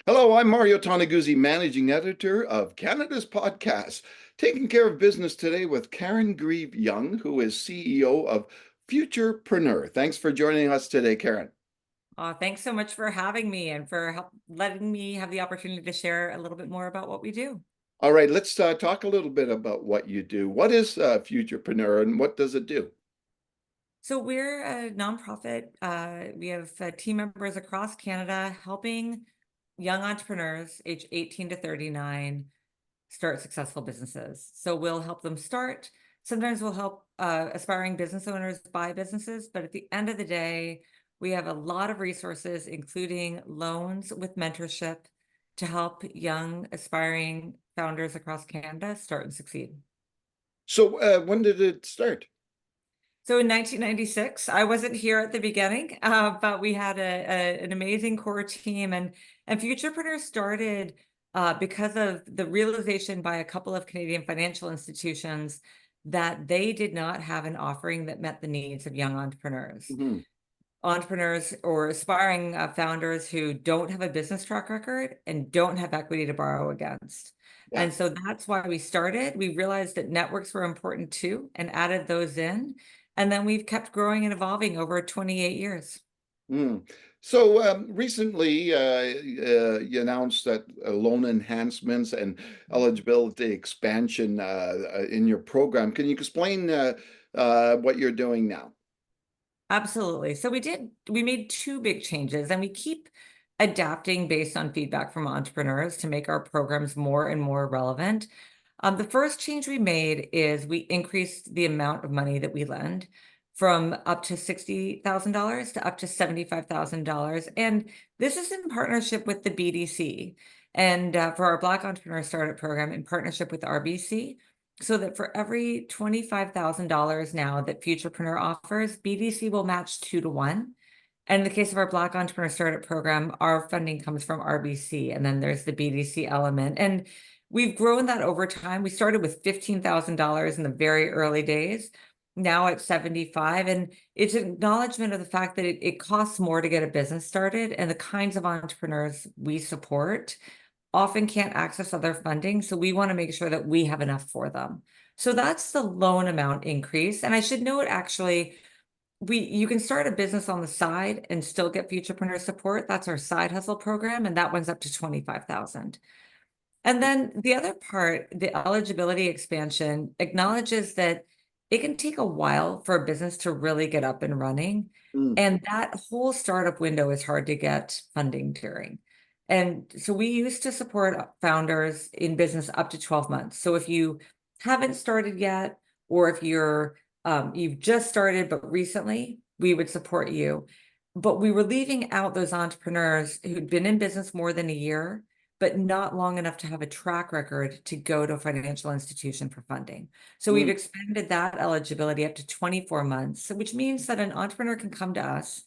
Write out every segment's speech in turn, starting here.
Hello, I'm Mario Toneguzzi, Managing Editor of Canada's Podcast, taking care of business today with Karen Greve Young, who is CEO of Futurpreneur. Thanks for joining us today, Karen. Thanks so much for having me and for letting me have the opportunity to share a little bit more about what we do. All right, let's talk a little bit about what you do. What is Futurpreneur and what does it do? So we're a nonprofit. We have team members across Canada helping young entrepreneurs age 18 to 39 start successful businesses. So we'll help them start. Sometimes we'll help aspiring business owners buy businesses, but at the end of the day, we have a lot of resources, including loans with mentorship to help young aspiring founders across Canada start and succeed. So, when did it start? So in 1996, I wasn't here at the beginning, but we had an amazing core team, and Futurepreneur started because of the realization by a couple of Canadian financial institutions that they did not have an offering that met the needs of young entrepreneurs. Hmm. Entrepreneurs or aspiring founders who don't have a business track record and don't have equity to borrow against. Yeah. And so that's why we started. We realized that networks were important too and added those in. And then we've kept growing and evolving over 28 years. Mm. So recently, you announced that loan enhancements and eligibility expansion in your program. Can you explain what you're doing now? Absolutely. So we made two big changes, and we keep adapting based on feedback from entrepreneurs to make our programs more and more relevant. The first change we made is we increased the amount of money that we lend from up to $60,000 to up to $75,000. And this is in partnership with the BDC and for our Black Entrepreneur Startup Program in partnership with RBC. So that for every $25,000 now that Futurepreneur offers, BDC will match 2 to 1. And in the case of our Black Entrepreneur Startup Program, our funding comes from RBC, and then there's the BDC element. And we've grown that over time. We started with $15,000 in the very early days, now at 75. And it's an acknowledgement of the fact that it costs more to get a business started, and the kinds of entrepreneurs we support often can't access other funding. So we want to make sure that we have enough for them. So that's the loan amount increase. And I should note, actually, you can start a business on the side and still get Futurepreneur support. That's our side hustle program, and that one's up to 25,000. And then the other part, the eligibility expansion, acknowledges that it can take a while for a business to really get up and running. Mm. And that whole startup window is hard to get funding during. And so we used to support founders in business up to 12 months. So if you haven't started yet, or if you've just started but recently, we would support you. But we were leaving out those entrepreneurs who'd been in business more than a year, but not long enough to have a track record to go to a financial institution for funding. So we've Mm. expanded that eligibility up to 24 months, which means that an entrepreneur can come to us,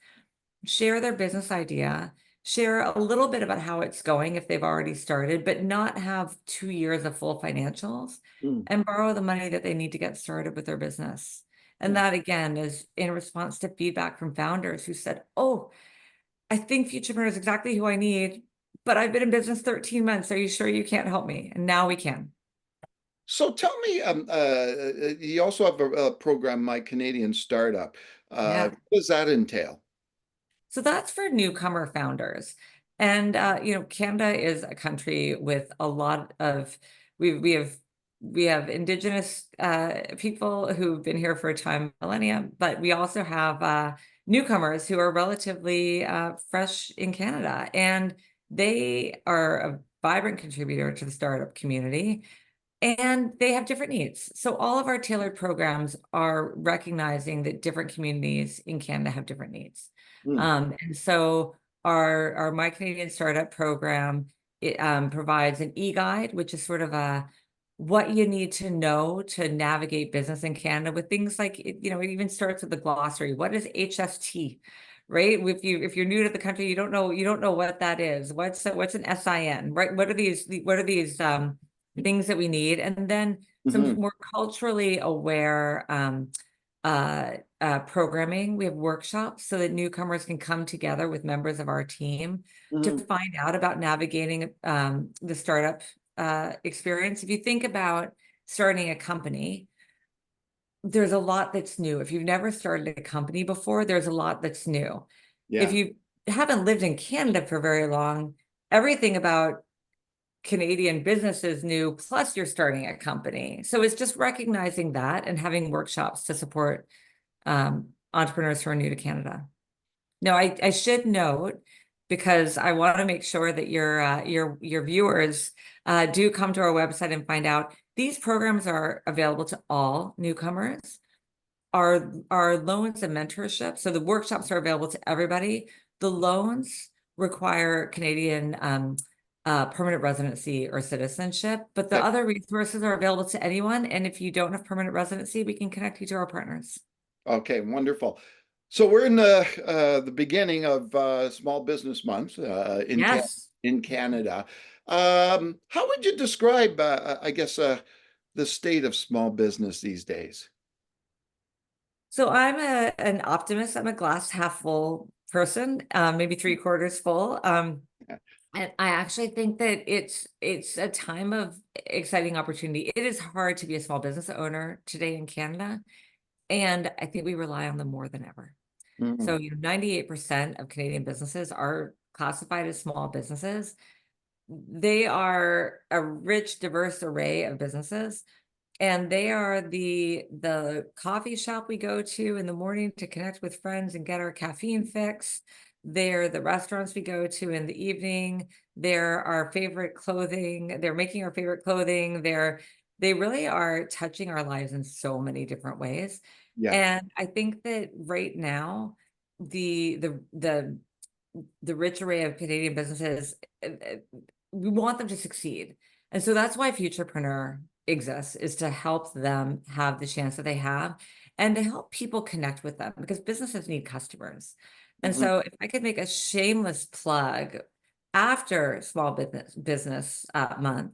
share their business idea, share a little bit about how it's going if they've already started, but not have 2 years of full financials, Mm. and borrow the money that they need to get started with their business. And Yeah. that, again, is in response to feedback from founders who said, "Oh, I think Futurepreneur is exactly who I need, but I've been in business 13 months. Are you sure you can't help me?" And now we can. So tell me, you also have a program, My Canadian Startup. Yeah. What does that entail? So that's for newcomer founders. And Canada is a country with a lot of we have Indigenous people who've been here for a time, millennia, but we also have newcomers who are relatively fresh in Canada, and they are a vibrant contributor to the startup community. And they have different needs. So all of our tailored programs are recognizing that different communities in Canada have different needs. Mm. And so our My Canadian Startup program, it provides an e-guide, which is sort of a what you need to know to navigate business in Canada, with things like, it even starts with the glossary. What is HST? Right? If you're new to the country, you don't know what that is. What's an SIN, right? What are these things that we need? And then some Hmm. more culturally aware programming. We have workshops so that newcomers can come together with members of our team to Mhm. find out about navigating the startup experience. If you think about starting a company, there's a lot that's new. If you've never started a company before, there's a lot that's new. If Yeah. you haven't lived in Canada for very long, everything about Canadian business is new, plus you're starting a company. So it's just recognizing that and having workshops to support entrepreneurs who are new to Canada. No, I should note, because I want to make sure that your viewers do come to our website and find out these programs are available to all newcomers. Our loans and mentorship. So the workshops are available to everybody. The loans require Canadian permanent residency or citizenship, but the Okay. other resources are available to anyone. And if you don't have permanent residency, we can connect you to our partners. Okay, wonderful. So we're in the beginning of Small Business Month Yes. in Canada. How would you describe, I guess, the state of small business these days? So I'm an optimist. I'm a glass half full person, maybe three quarters full. And I actually think that it's a time of exciting opportunity. It is hard to be a small business owner today in Canada, and I think we rely on them more than ever. So, Mhm. 98% of Canadian businesses are classified as small businesses. They are a rich, diverse array of businesses, and they are the coffee shop we go to in the morning to connect with friends and get our caffeine fix. They're the restaurants we go to in the evening. They're our favorite clothing. They're making our favorite clothing. They really are touching our lives in so many different ways. Yeah. And I think that right now, the rich array of Canadian businesses, we want them to succeed. And so that's why Futurpreneur exists, is to help them have the chance that they have and to help people connect with them, because businesses need customers. And Mhm. so if I could make a shameless plug, after Small Business Month,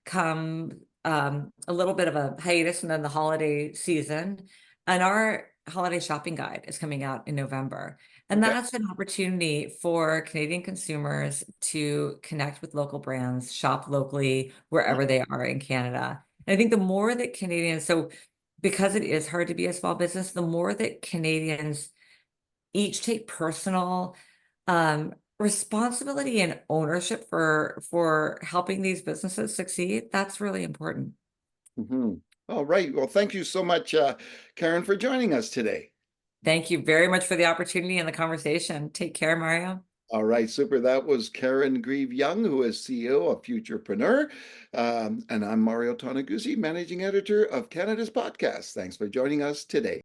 come a little bit of a hiatus and then the holiday season, and our holiday shopping guide is coming out in November. And Okay. that's an opportunity for Canadian consumers to connect with local brands, shop locally wherever they are in Canada. And I think the more that Canadians, so because it is hard to be a small business, the more that Canadians each take personal responsibility and ownership for helping these businesses succeed, that's really important. Mhm. All right. Well, thank you so much, Karen, for joining us today. Thank you very much for the opportunity and the conversation. Take care, Mario. All right, super. That was Karen Greve Young, who is CEO of Futurpreneur. And I'm Mario Toneguzzi, managing editor of Canada's podcast. Thanks for joining us today.